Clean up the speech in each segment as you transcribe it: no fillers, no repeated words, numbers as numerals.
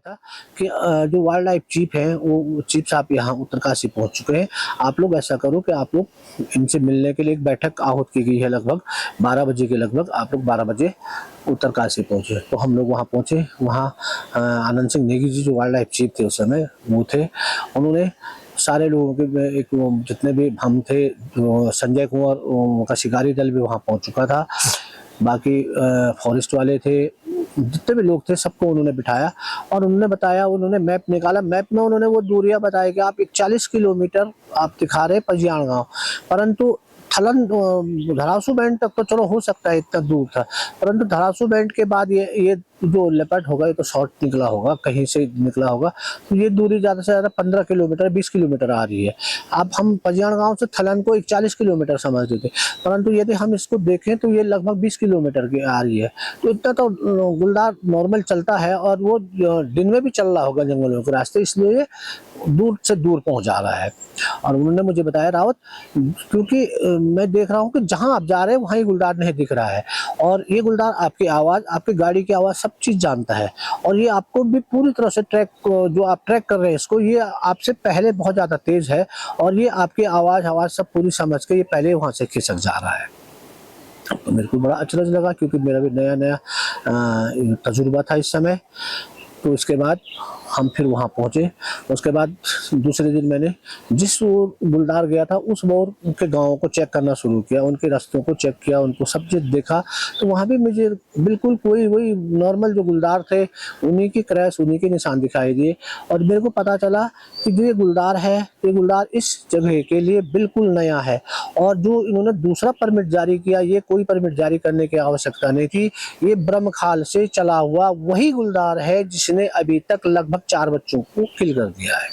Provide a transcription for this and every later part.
था कि जो वाइल्ड लाइफ चीफ हैं वो चीफ साहब यहाँ उत्तरकाशी पहुँच चुके हैं। आप लोग ऐसा करो कि आप लोग इनसे मिलने के लिए एक बैठक आहूत की गई है, लगभग 12 बजे के लगभग आप लोग 12 बजे उत्तरकाशी पहुँचे। तो हम लोग वहाँ पहुँचे। वहाँ आनंद सिंह नेगी जी जो वाइल्ड लाइफ चीफ थे उस समय वो थे। उन्होंने सारे लोगों के एक जितने भी हम थे, जो संजय कुंवर का शिकारी दल भी वहाँ पहुँच चुका था, बाकी फॉरेस्ट वाले थे, जितने भी लोग थे सबको उन्होंने बिठाया और उन्होंने बताया, उन्होंने मैप निकाला। मैप में उन्होंने वो दूरियां बताया कि आप 41 किलोमीटर आप दिखा रहे पजियाण गाँव, परंतु थलन धरासू बैंड तक तो चलो हो सकता है, इतना दूर था, परंतु धरासू बैंड के बाद ये जो लेपर्ड होगा ये तो शॉर्ट निकला होगा, कहीं से निकला होगा, तो ये दूरी ज़्यादा से ज़्यादा 15 किलोमीटर 20 किलोमीटर आ रही है। अब हम पजियाण गांव से थलन को 41 किलोमीटर समझते थे, परंतु यदि हम इसको देखें तो ये लगभग 20 किलोमीटर की आ रही है। तो इतना तो गुलदार नॉर्मल चलता है और वो दिन में भी चल रहा होगा जंगलों के रास्ते, इसलिए दूर से दूर पहुंच जा रहा है। और उन्होंने मुझे बताया रावत, क्योंकि मैं देख रहा हूँ कि जहां आप जा रहे हैं वहीं गुलदार नहीं दिख रहा है, और ये गुलदार आपकी आवाज़, आपकी गाड़ी की आवाज़ सब चीज़ जानता है, और ये आपको भी पूरी तरह से ट्रैक, जो आप ट्रैक कर रहे हैं इसको, ये आपसे पहले बहुत ज़्यादा तेज़ है, और ये आपकी आवाज़ सब पूरी समझ के ये पहले वहाँ से खिसक जा रहा है। तो मेरे को बड़ा अचरज लगा, क्योंकि मेरा भी नया नया तजुर्बा था इस समय। तो इसके बाद हम फिर वहाँ पहुँचे। उसके बाद दूसरे दिन मैंने जिस ओर गुलदार गया था उस ओर उनके गाँव को चेक करना शुरू किया, उनके रास्तों को चेक किया, उनको सब चीज़ देखा। तो वहाँ भी मुझे बिल्कुल कोई वही नॉर्मल जो गुलदार थे उन्हीं की क्रैश, उन्हीं के निशान दिखाई दिए, और मेरे को पता चला कि जो ये गुलदार है, ये गुलदार इस जगह के लिए बिल्कुल नया है, और जो इन्होंने दूसरा परमिट जारी किया, ये कोई परमिट जारी करने की आवश्यकता नहीं थी। ये ब्रह्मखाल से चला हुआ वही गुलदार है जिसने अभी तक लगभग 4 बच्चों को किल कर दिया है।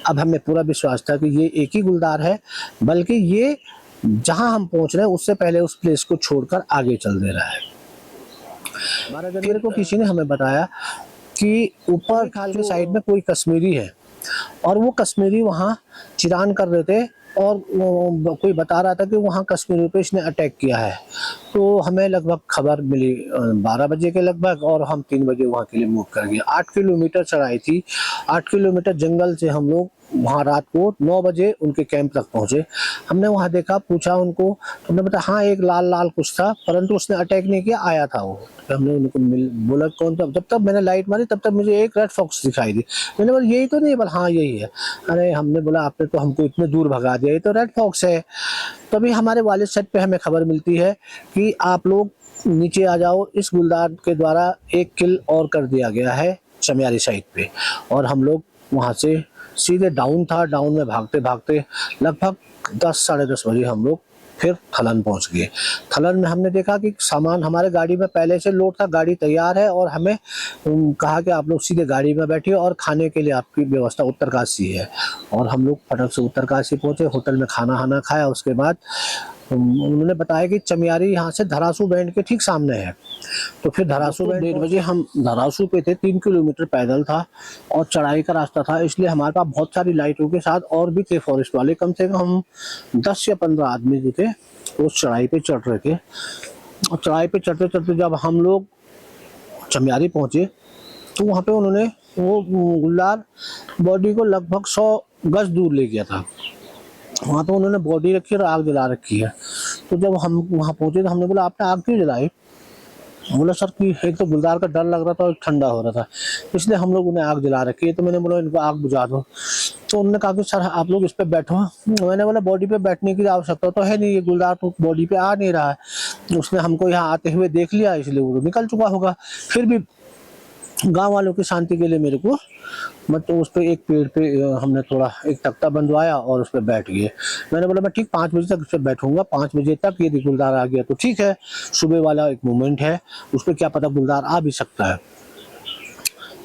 अब हमें पूरा विश्वास था कि ये एक ही गुलदार है, बल्कि ये जहां हम पहुंच रहे हैं उससे पहले उस प्लेस को छोड़कर आगे चल दे रहा है। मेरे को किसी ने हमें बताया कि ऊपर के साइड में कोई कश्मीरी है, और वो कश्मीरी वहाँ चिरान कर रहे थे, और कोई बता रहा था कि वहाँ कश्मीरी पे इसने अटैक किया है। तो हमें लगभग खबर मिली 12 बजे के लगभग, और हम 3 बजे वहाँ के लिए मूव कर गए। 8 किलोमीटर चढ़ाई थी, 8 किलोमीटर जंगल से हम लोग वहाँ रात को 9 बजे उनके कैंप तक पहुँचे। हमने वहाँ देखा, पूछा उनको, तो उन्होंने बताया हाँ एक लाल लाल कुछ था, परंतु उसने अटैक नहीं किया, आया था वो। तो हमने उनको बोला कौन था, जब तक मैंने लाइट मारी तब तक मुझे एक रेड फॉक्स दिखाई दी। मैंने बोला यही तो नहीं, बोला हाँ यही है। अरे हमने बोला आपने तो हमको इतने दूर भगा दिया, ये तो रेड फॉक्स है। तभी हमारे वालिद साहब पे हमें खबर मिलती है कि आप लोग नीचे आ जाओ, इस गुलदार के द्वारा एक किल और कर दिया गया है चमियारी साइड पे। और हम लोग वहाँ से सीधे डाउन था, डाउन में भागते भागते लगभग 10 साढ़े 10 बजे हम लोग फिर थलन पहुंच गए। थलन में हमने देखा कि सामान हमारे गाड़ी में पहले से लोड था, गाड़ी तैयार है, और हमें कहा कि आप लोग सीधे गाड़ी में बैठिए और खाने के लिए आपकी व्यवस्था उत्तरकाशी है। और हम लोग फटक से उत्तरकाशी पहुंचे, होटल में खाना खाया। उसके बाद उन्होंने बताया कि चमियारी यहाँ से धरासू बैंड के ठीक सामने है। तो फिर धरासू बैंड 1:30 बजे हम धरासू पे थे, 3 किलोमीटर पैदल था और चढ़ाई का रास्ता था, इसलिए हमारे पास बहुत सारी लाइटों के साथ और भी थे फॉरेस्ट वाले। कम से कम हम 10 या 15 आदमी जो थे उस चढ़ाई पे चढ़ रहे थे। और चढ़ाई पे चढ़ते चढ़ते जब हम लोग चमियारी पहुँचे तो वहाँ पे उन्होंने वो गुलदार बॉडी को लगभग 100 गज दूर ले गया था। वहाँ पे उन्होंने बॉडी रखी और आग जला रखी है। तो जब हम वहाँ पहुँचे तो हमने बोला आपने आग क्यों जलाई? बोला सर कि एक तो गुलदार का डर लग रहा था और ठंडा हो रहा था, इसलिए हम लोग उन्हें आग जला रखी है। तो मैंने बोला इनको आग बुझा दो। तो उन्होंने कहा कि सर आप लोग इस पे बैठो। मैंने बोला बॉडी पे बैठने की आवश्यकता तो है नहीं, ये गुलदार तो बॉडी पे आ नहीं रहा है। उसने हमको यहाँ आते हुए देख लिया, इसलिए वो निकल चुका होगा। फिर भी गांव वालों की शांति के लिए मेरे को मतलब उस पर एक पेड़ पे हमने थोड़ा एक तख्ता बंधवाया और उस पर बैठ गए। मैंने बोला मैं ठीक 5 बजे तक उस पर बैठूंगा, 5 बजे तक यदि गुलदार आ गया तो ठीक है, सुबह वाला एक मोमेंट है, उस पर क्या पता गुलदार आ भी सकता है,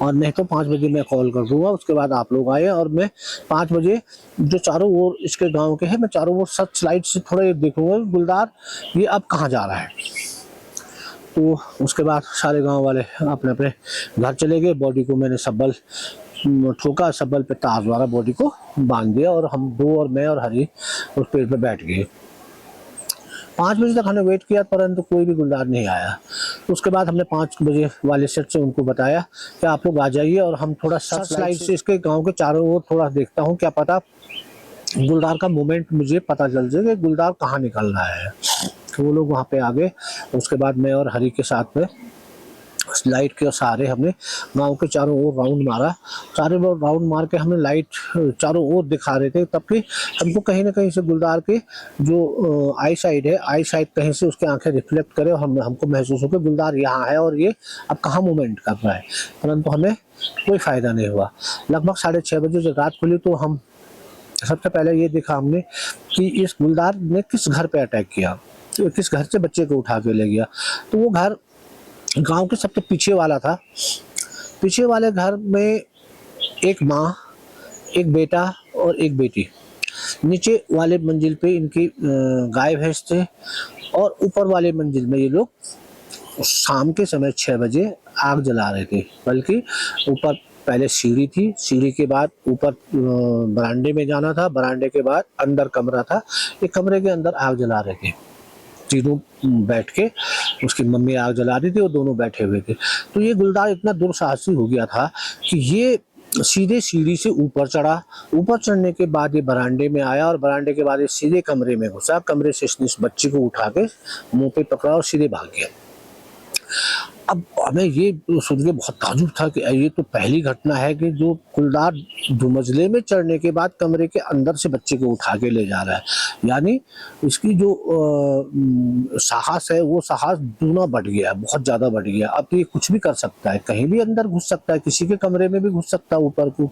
और नहीं तो 5 बजे मैं कॉल कर दूंगा। उसके बाद आप लोग आए और मैं 5 बजे जो चारों ओर इसके गाँव के हैं, मैं चारों ओर सर्च लाइट से थोड़ा देखूंगा गुलदार ये अब कहाँ जा रहा है। तो उसके बाद सारे गांव वाले अपने अपने घर चले गए। बॉडी को मैंने सब्बल ठोका, सब्बल पे तार द्वारा बॉडी को बांध दिया, और हम दो और मैं और हरी उस पेड़ पे बैठ गए। 5 बजे तक हमने वेट किया परंतु कोई भी गुलदार नहीं आया। तो उसके बाद हमने 5 बजे वाले सेट से उनको बताया कि आप लोग आ जाइए और हम थोड़ा सर्च लाइट से इसके गांव के चारों ओर थोड़ा देखता हूँ, क्या पता गुलदार का मूवमेंट मुझे पता चल जाए कि गुलदार कहाँ निकल रहा है। तो वो लोग वहाँ पे आ गए। उसके बाद मैं और हरी के साथ में उस लाइट के सहारे हमने गांव के चारों ओर राउंड मारा। चारों ओर राउंड मार के हमने लाइट चारों ओर दिखा रहे थे, तब कि हमको कहीं ना कहीं से गुलदार के जो आई साइड है, आई साइड कहीं से उसकी आंखें रिफ्लेक्ट करे और हमको महसूस हो कि गुलदार यहाँ है और ये अब कहाँ मूवमेंट कर रहा है, परंतु हमें कोई फायदा नहीं हुआ। लगभग 6:30 बजे जब रात खुली तो हम सबसे पहले ये देखा हमने कि इस गुलदार ने किस घर पे अटैक किया, किस घर से बच्चे को उठा के ले गया। तो वो घर गांव के सबसे पीछे वाला था। पीछे वाले घर में एक माँ, एक बेटा और एक बेटी। नीचे वाले मंजिल पे इनकी गाय भैंस थे और ऊपर वाले मंजिल में ये लोग शाम के समय 6 बजे आग जला रहे थे। बल्कि ऊपर पहले सीढ़ी थी, सीढ़ी के बाद ऊपर बरामदे में जाना था, बरामदे के बाद अंदर कमरा था, एक कमरे के अंदर आग जला रहे थे। तीनों बैठ के, उसकी मम्मी आग जला रही थी और दोनों बैठे हुए थे। तो ये गुलदार इतना दुस्साहसी हो गया था कि ये सीधे सीढ़ी से ऊपर चढ़ा। ऊपर चढ़ने के बाद ये बरामदे में आया और बरामदे के बाद ये सीधे कमरे में घुसा। कमरे से इसने इस बच्चे को उठा के मुंह पे पकड़ा और सीधे भाग गया। अब हमें ये सुन के बहुत ताज्जुब था कि ये तो पहली घटना है कि जो गुलदार दुमंजिले में चढ़ने के बाद कमरे के अंदर से बच्चे को उठा के ले जा रहा है। यानी इसकी जो साहस है वो साहस दूना बढ़ गया, बहुत ज़्यादा बढ़ गया। अब ये कुछ भी कर सकता है, कहीं भी अंदर घुस सकता है, किसी के कमरे में भी घुस सकता है ऊपर को।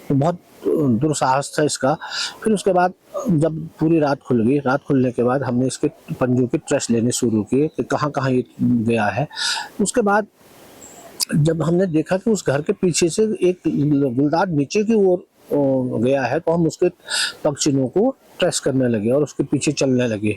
तो बहुत दुस्साहस था इसका। फिर उसके बाद जब पूरी रात खुल गई, रात खुलने के बाद हमने इसके पंजों के ट्रेस लेने शुरू किए कि कहाँ कहाँ ये गया है। उसके बाद जब हमने देखा कि उस घर के पीछे से एक गुलदार नीचे की ओर गया है, तो हम उसके पग चिन्हों को ट्रेस करने लगे और उसके पीछे चलने लगे।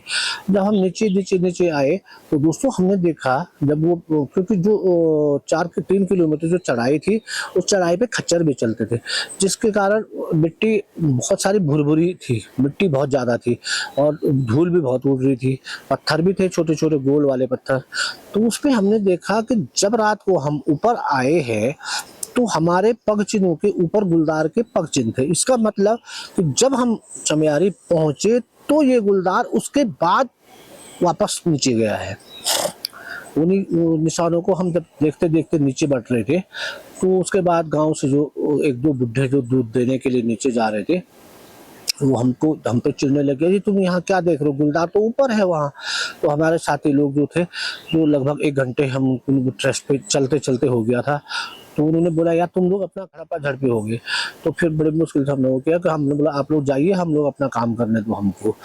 जब हम नीचे नीचे नीचे आए तो दोस्तों हमने देखा, जब वो क्योंकि जो 3 किलोमीटर जो चढ़ाई थी, उस चढ़ाई पे खच्चर भी चलते थे, जिसके कारण मिट्टी बहुत सारी भुरभुरी थी, मिट्टी बहुत ज़्यादा थी और धूल भी बहुत उड़ रही थी। पत्थर भी थे, छोटे छोटे गोल वाले पत्थर। तो उस पर हमने देखा कि जब रात को हम ऊपर आए हैं तो हमारे पग चिन्हों के ऊपर गुलदार के पग चिन्ह थे। इसका मतलब कि जब हम चमियारी पहुंचे तो ये गुलदार उसके बाद वापस नीचे गया है। उन्हीं निशानों को हम जब देखते देखते नीचे बढ़ रहे थे, तो उसके बाद गांव से जो 1-2 बुढ़े जो दूध देने के लिए नीचे जा रहे थे, वो हम पे चिढ़ने लगे, जी तुम यहाँ क्या देख रहे हो, गुलदार तो ऊपर है वहाँ। तो हमारे साथी लोग जो थे, जो लगभग 1 घंटे हम ट्रेस पे चलते चलते हो गया था, तो उन्होंने बोला यार तुम लोग अपना खड़पा झड़पे हो गए। तो फिर बड़े मुश्किल से हमने वो किया कि हमने बोला आप लोग जाइए, हम लोग अपना काम करने दो हमको।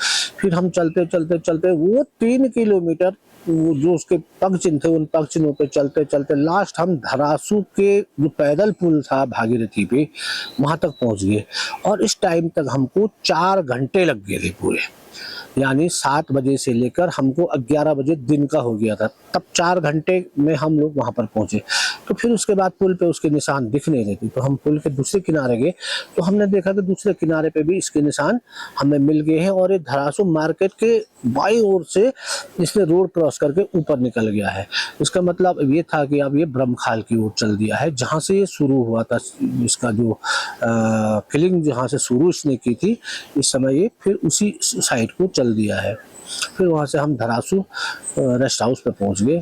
फिर हम चलते चलते चलते वो 3 किलोमीटर वो जो उसके पग चिन्ह थे, उन पग चिन्हों पे चलते चलते लास्ट हम धरासू के जो पैदल पुल था भागीरथी पे, वहां तक पहुंच गए। और इस टाइम तक हमको 4 घंटे लग गए थे पूरे। यानी 7 बजे से लेकर हमको 11 बजे दिन का हो गया था, तब 4 घंटे में हम लोग वहां पर पहुंचे। तो फिर उसके बाद पुल पे उसके निशान दिख नहीं रहे थे, तो हम पुल के दूसरे किनारे गए तो हमने देखा कि दूसरे किनारे पे भी इसके निशान हमें मिल गए हैं और ये धरासू मार्केट के बाईं ओर से इसने रोड क्रॉस करके ऊपर निकल गया है। इसका मतलब ये था कि अब ये ब्रह्मखाल की ओर चल दिया है, जहाँ से ये शुरू हुआ था। इसका जो किलिंग जहाँ से शुरू इसने की थी, इस समय ये फिर उसी साइड को चल दिया है। फिर वहाँ से हम धरासू रेस्ट हाउस पे पहुँच गए।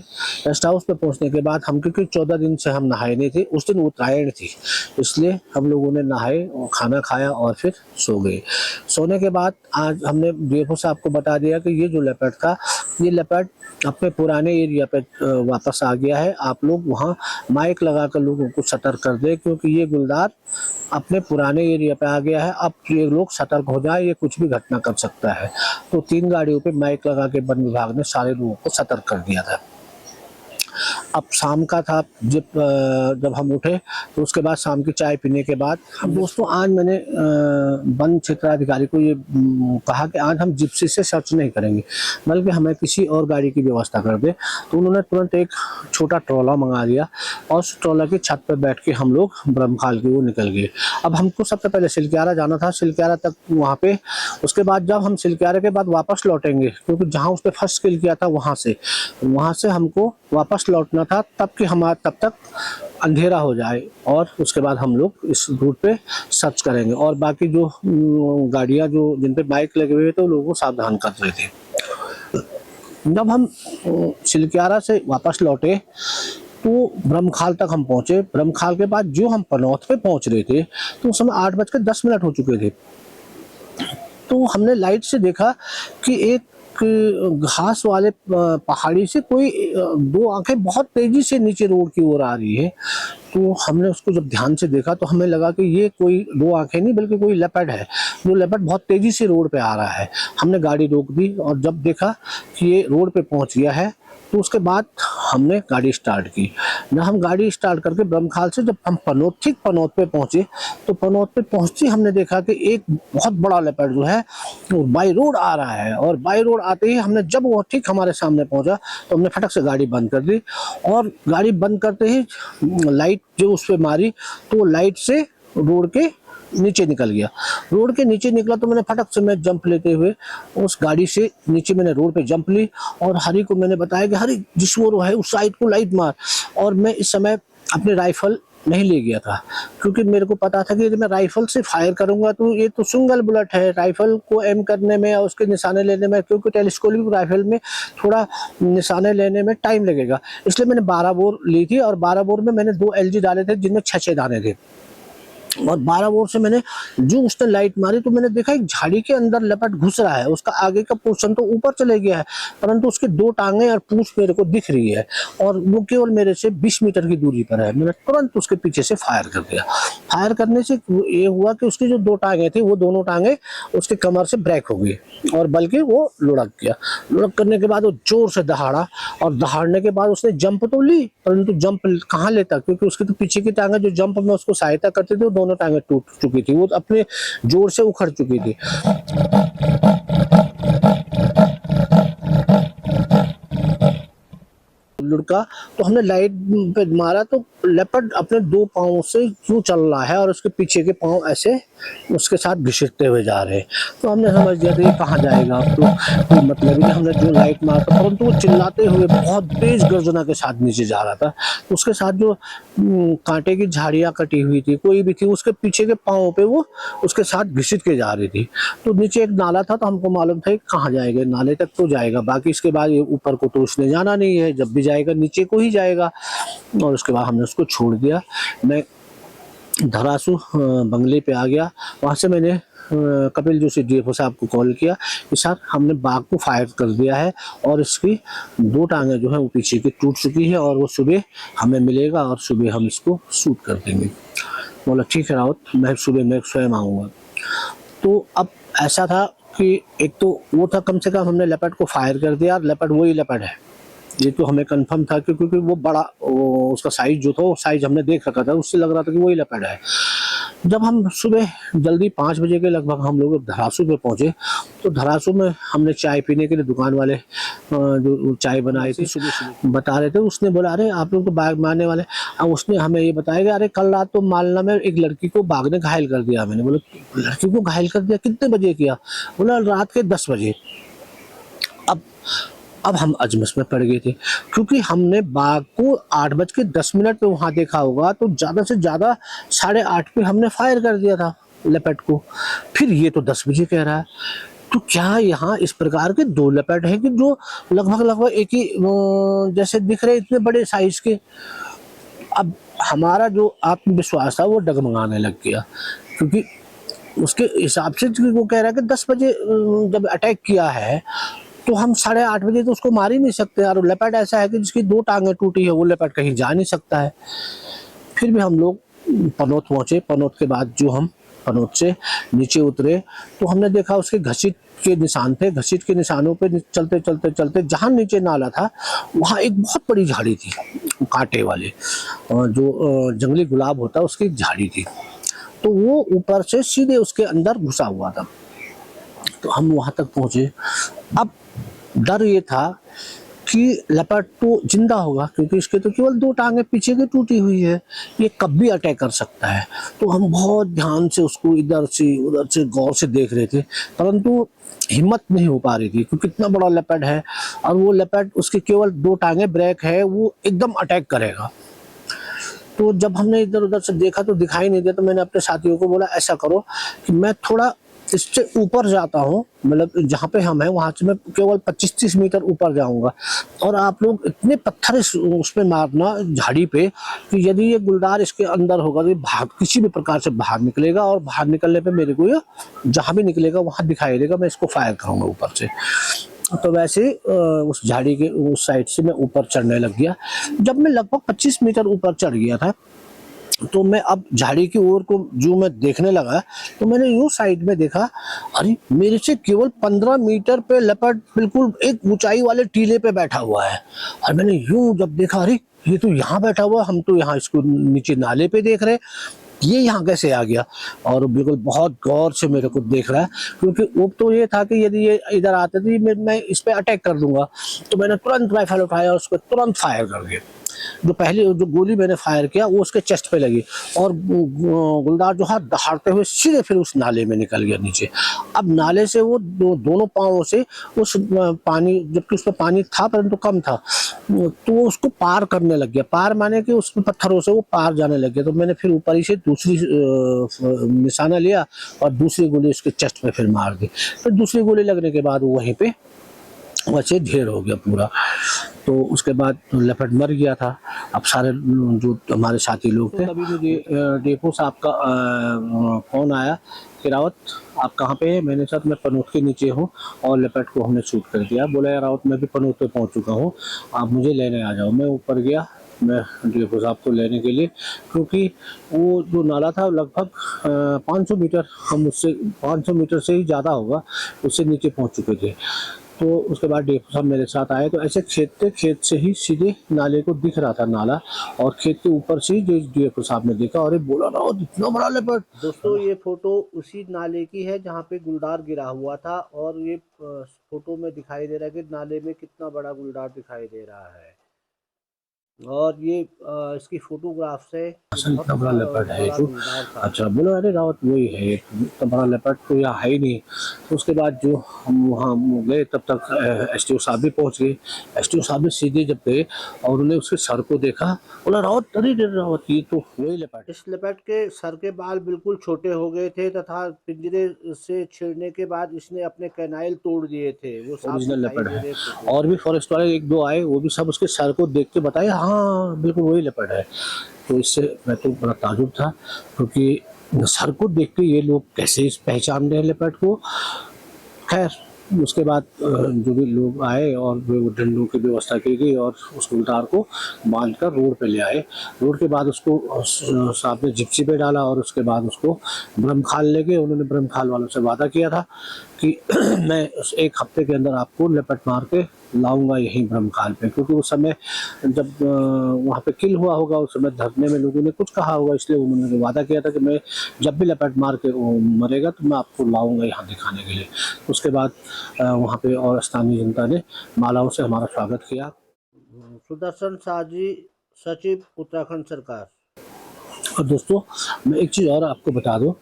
रेस्ट हाउस पे पहुँचने के बाद हम, क्योंकि 14 दिन से हम नहाए नहीं थे, उस दिन उत्तरायण थी, इसलिए हम लोगों ने नहाए और खाना खाया और फिर सो गए। सोने के बाद आज हमने डीएफओ साहब को बता दिया कि ये जो लेपर्ड था, ये लेपर्ड अपने पुराने एरिया पे वापस आ गया है। आप लोग वहाँ माइक लगा कर लोगों को सतर्क कर दें, क्योंकि ये गुलदार अपने पुराने एरिया पे आ गया है। अब ये लोग सतर्क हो जाए, ये कुछ भी घटना कर सकता है। तो 3 गाड़ियों पे माइक लगा के वन विभाग ने सारे लोगों को सतर्क कर दिया था। अब शाम का था, जब हम उठे तो उसके बाद शाम की चाय पीने के बाद दोस्तों आज मैंने वन क्षेत्राधिकारी को ये कहा कि आज हम जिप्सी से सर्च नहीं करेंगे, बल्कि हमें किसी और गाड़ी की व्यवस्था कर दे। तो उन्होंने तुरंत एक छोटा ट्रॉला मंगा दिया। और ट्रॉला की छत पर बैठ के हम लोग ब्रह्मखाल की ओर निकल गए। अब हमको सबसे पहले सिलक्यारा जाना था, सिलक्यारा तक वहाँ पे। उसके बाद जब हम सिलक्यारा के बाद वापस लौटेंगे, क्योंकि जहाँ उसने फर्स्ट किल किया था वहाँ से हमको वापस लौटना था, तब तक अंधेरा हो जाए, और उसके बाद हम लोग इस रूट पे सर्च करेंगे। और बाकी जो गाड़ियाँ जो जिन पे बाइक लगे हुए थे उन लोगों को सावधान कर रहे थे। जब हम सिलक्यारा से वापस लौटे तो ब्रह्मखाल तक हम पहुंचे। ब्रह्मखाल के बाद जो हम पनौत पे पहुंच रहे थे तो उस समय 8:10 हो चुके थे। तो हमने लाइट से देखा कि एक घास वाले पहाड़ी से कोई दो आंखें बहुत तेजी से नीचे रोड की ओर आ रही है। तो हमने उसको जब ध्यान से देखा तो हमें लगा कि ये कोई दो आंखें नहीं बल्कि कोई लेपर्ड है, जो लेपर्ड बहुत तेजी से रोड पे आ रहा है। हमने गाड़ी रोक दी और जब देखा कि ये रोड पे पहुंच गया है तो उसके बाद हमने गाड़ी स्टार्ट की। जब हम गाड़ी स्टार्ट करके ब्रह्मखाल से जब हम पनौत पे पहुंचे तो पनौत पे पहुंचते हमने देखा कि एक बहुत बड़ा लेपर्ड जो है वो बाई रोड आ रहा है। और बाई रोड आते ही हमने जब वो ठीक हमारे सामने पहुंचा तो हमने फटक से गाड़ी बंद कर दी। और गाड़ी बंद करते ही लाइट जो उस पर मारी तो लाइट से रोड के नीचे निकल गया। रोड के नीचे निकला तो मैंने फटक से मैं जंप लेते हुए उस गाड़ी से नीचे मैंने रोड पे जंप ली। और हरी को मैंने बताया कि हरी जिस वो है उस साइड को लाइट मार। और मैं इस समय अपने राइफल नहीं ले गया था, क्योंकि मेरे को पता था कि यदि मैं राइफल से फायर करूंगा तो ये तो सिंगल बुलेट है, राइफल को एम करने में और उसके निशाने लेने में, क्योंकि टेलीस्कोपिक राइफल में थोड़ा निशाने लेने में टाइम लगेगा। इसलिए मैंने 12 बोर ली थी और 12 बोर में मैंने 2 LG डाले थे जिनमें 6 दाने थे। और 12 बोर से मैंने जो उसने लाइट मारी तो मैंने देखा एक झाड़ी के अंदर लेपर्ड घुस रहा है। उसका आगे का पोर्शन तो ऊपर चले गया है परंतु उसके 2 टांगे और पूंछ मेरे को दिख रही है और वो केवल मेरे से 20 मीटर की दूरी पर है। मैंने तुरंत उसके पीछे से फायर कर दिया। फायर करने से ये हुआ कि उसकी जो 2 टांगे थी वो दोनों टांगे उसके कमर से ब्रेक हो गई और बल्कि वो लुढ़क गया। लुढ़क करने के बाद वो जोर से दहाड़ा और दहाड़ने के बाद उसने जंप तो ली परंतु जंप कहाँ लेता, क्योंकि उसकी तो पीछे की टांगे जो जंप में उसको सहायता करती थी दोनों टांगे टूट चुकी थी, वो अपने जोर से उखड़ चुकी थी। लुढ़का तो हमने लाइट पे मारा तो लेपर्ड अपने 2 पाँव से यूं चल रहा है और उसके पीछे के पाँव ऐसे उसके साथ घिसटते हुए जा रहे हैं। तो हमने समझ लिया था ये कहाँ जाएगा, तो कोई मतलब नहीं। हमने जो लाइट मारा था परंतु वो चिल्लाते हुए बहुत तेज गर्जना के साथ नीचे जा रहा था। तो उसके साथ जो कांटे की झाड़ियाँ कटी हुई थी कोई भी थी उसके पीछे के पाँव पे वो उसके साथ घिसट के जा रही थी। तो नीचे एक नाला था तो हमको मालूम था कहाँ जाएगा, नाले तक तो जाएगा, बाकी इसके बाद ये ऊपर को तो उसने जाना नहीं है, जब भी जाएगा नीचे को ही जाएगा। और उसके बाद हमने उसको छोड़ दिया। मैं धरासू बंगले पे आ गया। वहाँ से मैंने कपिल जोशी DFO साहब को कॉल किया कि साहब हमने बाघ को फायर कर दिया है और इसकी 2 टांगें जो है वो पीछे की टूट चुकी है और वो सुबह हमें मिलेगा और सुबह हम इसको शूट कर देंगे। बोला ठीक है रावत, मैं सुबह मैं स्वयं आऊँगा। तो अब ऐसा था कि एक तो वो था कम से कम हमने लेपर्ड को फायर कर दिया, लेपर्ड वही लेपर्ड है ये तो हमें कंफर्म था क्योंकि वो बड़ा उसका साइज जो था वो साइज हमने देख रखा था, उससे लग रहा था कि वही लेपर्ड है। जब हम सुबह जल्दी 5 बजे के लगभग हम लोग धरासू पे पहुंचे तो धरासू में हमने चाय पीने के लिए दुकान वाले जो चाय बनाई थी सुबह बता रहे थे, उसने बोला अरे आप लोग तो बाघ मारने वाले। अब उसने हमें ये बताया कि अरे कल रात तो मालना में एक लड़की को बाघ ने घायल कर दिया। मैंने बोला लड़की को घायल कर दिया, कितने बजे किया? बोला रात के 10 बजे। अब हम अजमस में पड़ गए थे क्योंकि हमने बाघ को 8:10 पे वहां देखा होगा तो ज्यादा से ज्यादा 8:30 पे हमने फायर कर दिया था लेपर्ड को, फिर ये तो 10 बजे कह रहा है। तो क्या यहाँ इस प्रकार के 2 लेपर्ड हैं कि जो लगभग एक ही जैसे दिख रहे इतने बड़े साइज के। अब हमारा जो आत्मविश्वास था वो डगमगाने लग गया क्योंकि उसके हिसाब से वो कह रहा है कि 10 बजे जब अटैक किया है तो हम 8:30 बजे तो उसको मार ही नहीं सकते यार। लेपर्ड ऐसा है कि जिसकी 2 टांगें टूटी है वो लेपर्ड कहीं जा नहीं सकता है। फिर भी हम लोग पनौत पहुंचे। पनौत के बाद जो हम पनौत से नीचे उतरे तो हमने देखा उसके घसीट के निशान थे। घसीट के निशानों पे चलते चलते चलते जहाँ नीचे नाला था वहाँ एक बहुत बड़ी झाड़ी थी कांटे वाली, जो जंगली गुलाब होता है उसकी झाड़ी थी। तो वो ऊपर से सीधे उसके अंदर घुसा हुआ था। तो हम वहाँ तक पहुँचे। अब डर ये था कि लेपर्ड तो जिंदा होगा, क्योंकि इसके तो केवल 2 टांगे पीछे की टूटी हुई है, ये कब भी अटैक कर सकता है। तो हम बहुत ध्यान से उसको इधर से उधर से गौर से देख रहे थे, परंतु हिम्मत नहीं हो पा रही थी, क्योंकि कितना बड़ा लेपर्ड है और वो लेपर्ड, उसके केवल 2 टांगे ब्रेक है, वो एकदम अटैक करेगा। तो जब हमने इधर उधर से देखा तो दिखाई नहीं दिया, तो मैंने अपने साथियों को बोला ऐसा करो कि मैं थोड़ा इससे ऊपर जाता हूँ, मतलब जहाँ पे हम हैं वहां से मैं केवल 25-30 मीटर ऊपर जाऊंगा, और आप लोग इतने पत्थर उस पे मारना झाड़ी पे कि यदि ये गुलदार इसके अंदर होगा तो ये भाग किसी भी प्रकार से बाहर निकलेगा, और बाहर निकलने पे मेरे को ये जहाँ भी निकलेगा वहां दिखाई देगा, मैं इसको फायर करूंगा ऊपर से। तो वैसे उस झाड़ी के उस साइड से मैं ऊपर चढ़ने लग गया। जब मैं लगभग 25 मीटर ऊपर चढ़ गया था, तो मैं अब झाड़ी की ओर को जो मैं देखने लगा, तो मैंने यूं साइड में देखा, अरे मेरे से केवल 15 मीटर पे लेपर्ड बिल्कुल एक ऊंचाई वाले टीले पे बैठा हुआ है। और मैंने यूं जब देखा, अरे ये तो यहाँ बैठा हुआ है, हम तो यहाँ इसको नीचे नाले पे देख रहे, ये यहाँ कैसे आ गया। और बिल्कुल बहुत गौर से मेरे को देख रहा है, क्योंकि वो तो ये था कि यदि ये इधर आते तो मैं इस पे अटैक कर दूंगा। तो मैंने तुरंत राइफल उठाया और उसको तुरंत फायर कर दिया। जो गोली मैंने फायर किया वो उसके चेस्ट पे लगी, और गुलदार जो हाथ दहाड़ते हुए सीधे फिर उस नाले में निकल गया नीचे। अब नाले से वो दोनों पांवों से उस पानी, जबकि उसमें पानी था परंतु कम था, तो वो उसको पार करने लग गया। पार माने कि उस पत्थरों से वो पार जाने लग गया। तो मैंने फिर ऊपर ही से दूसरी निशाना लिया और दूसरी गोली उसके चेस्ट पे फिर मार दी। फिर दूसरी गोली लगने के बाद वो वहीं पे वैसे ढेर हो गया पूरा। तो उसके बाद लेपर्ड मर गया था। अब सारे जो हमारे साथी लोग थे, तभी मुझे डेपो साहब का फोन आया कि रावत आप कहाँ पे हैं। मैंने कहा मैं पनूत के नीचे हूँ और लेपर्ड को हमने शूट कर दिया। बोला यार रावत मैं भी पनूत पे पहुँच चुका हूँ, आप मुझे लेने आ जाओ। मैं ऊपर गया, मैं डेपो साहब को लेने के लिए, क्योंकि वो जो नाला था लगभग 500 मीटर, हम उससे 500 मीटर से ही ज़्यादा होगा उससे नीचे पहुँच चुके थे। तो उसके बाद डेपो साहब मेरे साथ आए, तो ऐसे खेत से ही सीधे नाले को दिख रहा था नाला, और खेत के ऊपर से ही डेपो साहब ने देखा और बोला ना इतना बड़ा लेपर्ड। दोस्तों ये फोटो उसी नाले की है जहाँ पे गुलदार गिरा हुआ था, और ये फोटो में दिखाई दे रहा है कि नाले में कितना बड़ा गुलदार दिखाई दे रहा है। और ये इसकी फोटोग्राफ से इतना बड़ा लेपर्ड है जो। अच्छा बोलो, अरे रावत वही है, इतना बड़ा लेपर्ड तो यहाँ है ही नहीं। तो उसके बाद जो हम वहाँ गए तब तक एसटीओ साहब भी पहुँच गए। एसटीओ साहब भी सीधे जब गए और उन्होंने उसके सर को देखा, बोला रावत अरे रावत ये तो वही लेपर्ड। इस लेपर्ड के सर के बाल बिल्कुल छोटे हो गए थे तथा पिंजरे से छेड़ने के बाद इसने अपने कैनाइल तोड़ दिए थे। वो ओरिजिनल लेपर्ड है। और भी फॉरेस्ट वाले 1-2 आए, वो भी सब उसके सर को देख के बताए हाँ बिल्कुल वही लेपर्ड है। तो इससे मैं तो बड़ा ताजुब था, क्योंकि सर को देख के ये लोग कैसे पहचान रहे हैं लेपर्ड को। खैर उसके बाद जो भी लोग आए और वो डंडों की व्यवस्था की गई और उस गुलदार को बांधकर रोड पे ले आए। रोड के बाद उसको साथ में जिप्सी पे डाला और उसके बाद उसको ब्रह्मखाल ले गए। उन्होंने ब्रह्मखाल वालों से वादा किया था कि मैं 1 हफ्ते के अंदर आपको लेपर्ड मार के लाऊंगा यहीं ब्रह्मखाल पे, क्योंकि उस समय जब वहाँ पे किल हुआ होगा उस समय धरने में लोगों ने कुछ कहा होगा, इसलिए उन्होंने वादा किया था कि मैं जब भी लेपर्ड मार के वो मरेगा तो मैं आपको लाऊंगा यहाँ दिखाने के लिए। उसके बाद वहाँ पे और स्थानीय जनता ने मालाओं से हमारा स्वागत किया। सुदर्शन शाह जी, सचिव उत्तराखंड सरकार। और दोस्तों मैं एक चीज़ और आपको बता दूं,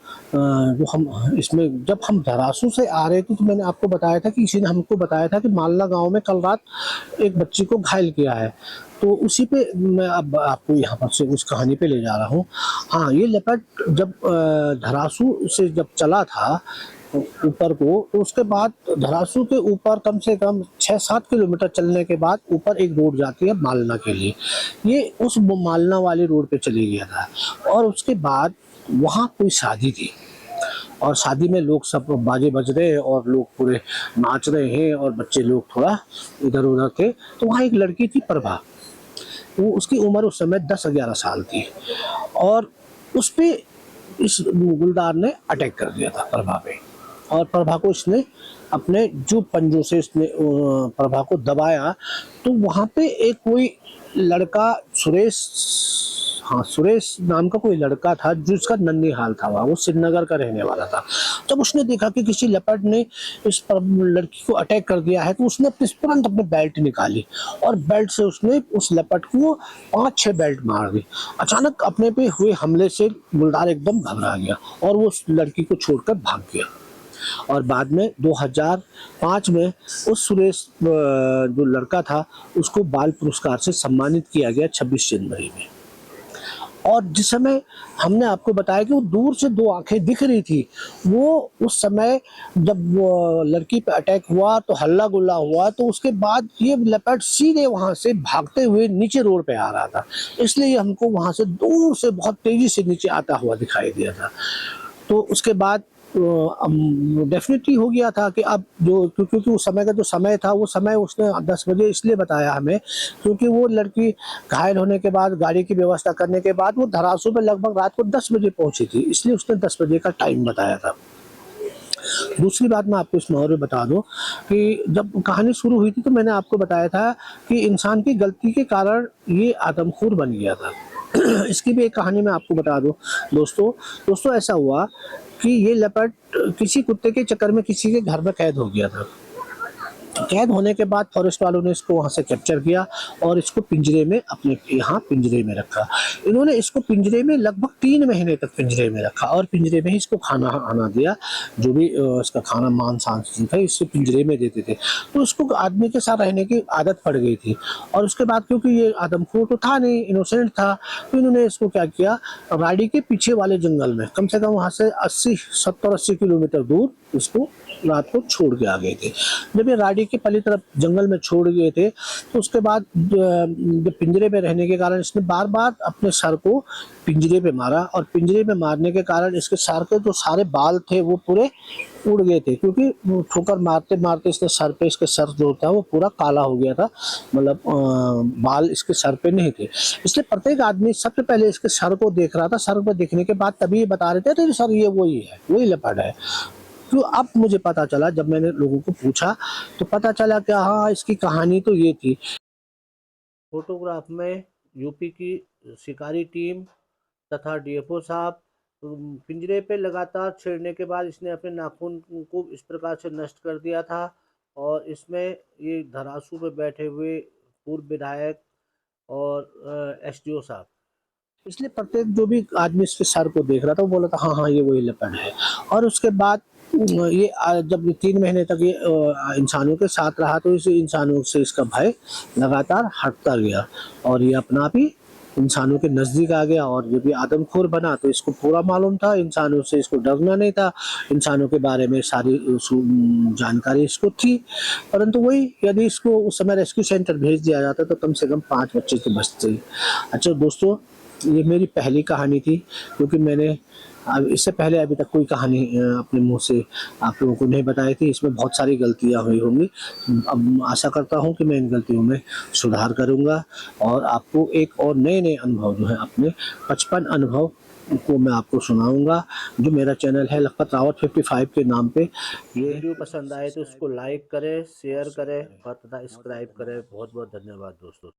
जो हम इसमें जब हम धरासू से आ रहे थे तो मैंने आपको बताया था कि किसी ने हमको बताया था कि मालना गांव में कल रात एक बच्ची को घायल किया है। तो उसी पे मैं अब आपको यहाँ पर से उस कहानी पे ले जा रहा हूँ। हाँ, ये लेपर्ड जब धरासू से जब चला था ऊपर को, तो उसके बाद धरासू के ऊपर कम से कम 6-7 किलोमीटर चलने के बाद ऊपर एक रोड जाती है मालना के लिए। ये उस मालना वाली रोड पे चले गया था, और उसके बाद वहाँ कोई शादी थी, और शादी में लोग सब बाजे बज रहे हैं और लोग पूरे नाच रहे हैं और बच्चे लोग थोड़ा इधर उधर थे। तो वहाँ एक लड़की थी प्रभा, वो उसकी उम्र उस समय 10-11 साल थी, और उस पे इस गुलदार ने अटैक कर दिया था प्रभा पे, और प्रभा को इसने अपने जो पंजों से इसने प्रभा को दबाया। तो वहाँ पे एक कोई लड़का सुरेश हाँ सुरेश नाम का कोई लड़का था जिसका नन्हीहाल था, वहाँ वो श्रीनगर का रहने वाला था। जब उसने देखा कि किसी लेपर्ड ने इस लड़की को अटैक कर दिया है तो उसने तुरंत अपने बेल्ट निकाली और बेल्ट से उसने उस लेपर्ड को 5-6 बेल्ट मार दी। अचानक अपने पे हुए हमले से गुलदार एकदम घबरा गया और वो उस लड़की को छोड़कर भाग गया। और बाद में 2005 में उस सुरेश जो लड़का था उसको बाल पुरस्कार से सम्मानित किया गया 26 जनवरी में। और जिस समय हमने आपको बताया कि वो दूर से 2 आंखें दिख रही थी, वो उस समय जब वो लड़की पे अटैक हुआ तो हल्ला गुल्ला हुआ, तो उसके बाद ये लेपर्ड सीधे वहां से भागते हुए नीचे रोड पे आ रहा था, इसलिए हमको वहां से दूर से बहुत तेजी से नीचे आता हुआ दिखाई दिया था। तो उसके बाद डेफिनेटली हो गया था कि अब जो क्योंकि उस समय का जो समय था वो समय उसने 10 बजे इसलिए बताया हमें क्योंकि वो लड़की घायल होने के बाद गाड़ी की व्यवस्था करने के बाद वो धरासू पे लगभग रात को 10 बजे पहुंची थी, इसलिए उसने 10 बजे का टाइम बताया था। दूसरी बात मैं आपको इसमें और बता दूं कि जब कहानी शुरू हुई थी तो मैंने आपको बताया था कि इंसान की गलती के कारण ये आदमखोर बन गया था। इसकी भी एक कहानी मैं आपको बता दूं दोस्तों ऐसा हुआ कि ये लेपर्ड किसी कुत्ते के चक्कर में किसी के घर में कैद हो गया था। कैद होने के बाद फॉरेस्ट वालों ने इसको वहां से कैप्चर किया और इसको पिंजरे में अपने यहाँ पिंजरे में रखा। इन्होंने इसको पिंजरे में लगभग 3 महीने तक पिंजरे में रखा और पिंजरे में ही इसको खाना आना दिया, जो भी इसका खाना मांस था इससे पिंजरे में देते थे। तो इसको आदमी के साथ रहने की आदत पड़ गई थी और उसके बाद क्योंकि ये आदमखोर तो था नहीं, इनोसेंट था, तो इन्होंने इसको क्या किया, राड़ी के पीछे वाले जंगल में कम से कम वहां से 70-80 किलोमीटर दूर इसको रात को छोड़ के आ गए थे। जब ये राड़ी की पली तरफ जंगल में छोड़ गए थे तो उसके बाद जब पिंजरे में रहने के कारण इसने बार बार अपने सर को पिंजरे पे मारा और पिंजरे में मारने के कारण इसके सर के जो सारे बाल थे वो पूरे उड़ गए थे, क्योंकि ठोकर मारते मारते इसके सर पे इसके सर जो होता है वो पूरा काला हो गया था, मतलब बाल इसके सर पे नहीं थे। इसलिए प्रत्येक आदमी सबसे पहले इसके सर को देख रहा था, सर को देखने के बाद तभी ये बता रहे थे तो सर ये वही है, वही लेपर्ड है। तो अब मुझे पता चला, जब मैंने लोगों को पूछा तो पता चला कि हाँ इसकी कहानी तो ये थी। फोटोग्राफ में यूपी की शिकारी टीम तथा डीएफओ साहब पिंजरे पे लगातार छेड़ने के बाद इसने अपने नाखून को इस प्रकार से नष्ट कर दिया था और इसमें ये धरासू पे बैठे हुए पूर्व विधायक और एसडीओ साहब, इसलिए प्रत्येक जो भी आदमी इसके सर को देख रहा था वो बोला था हाँ हाँ ये वही लेपर्ड है। और उसके बाद ये जब 3 महीने तक ये इंसानों के साथ रहा तो इस इंसानों से इसका भय लगातार हटता गया और ये अपना आप ही इंसानों के नज़दीक आ गया और ये भी आदमखोर बना। तो इसको पूरा मालूम था, इंसानों से इसको डरना नहीं था, इंसानों के बारे में सारी जानकारी इसको थी, परंतु वही यदि इसको उस समय रेस्क्यू सेंटर भेज दिया जाता तो कम से कम 5 बच्चे तो बचते। अच्छा दोस्तों, ये मेरी पहली कहानी थी क्योंकि मैंने अब इससे पहले अभी तक कोई कहानी अपने मुंह से आप लोगों को नहीं बताई थी। इसमें बहुत सारी गलतियां हुई होंगी, अब आशा करता हूं कि मैं इन गलतियों में सुधार करूंगा और आपको एक और नए नए अनुभव जो है अपने 55 अनुभव को मैं आपको सुनाऊंगा, जो मेरा चैनल है लखपत रावत 55 के नाम पे। ये वीडियो पसंद आए तो इसको लाइक करें, शेयर करें और तथा सब्सक्राइब करें। बहुत बहुत धन्यवाद दोस्तों।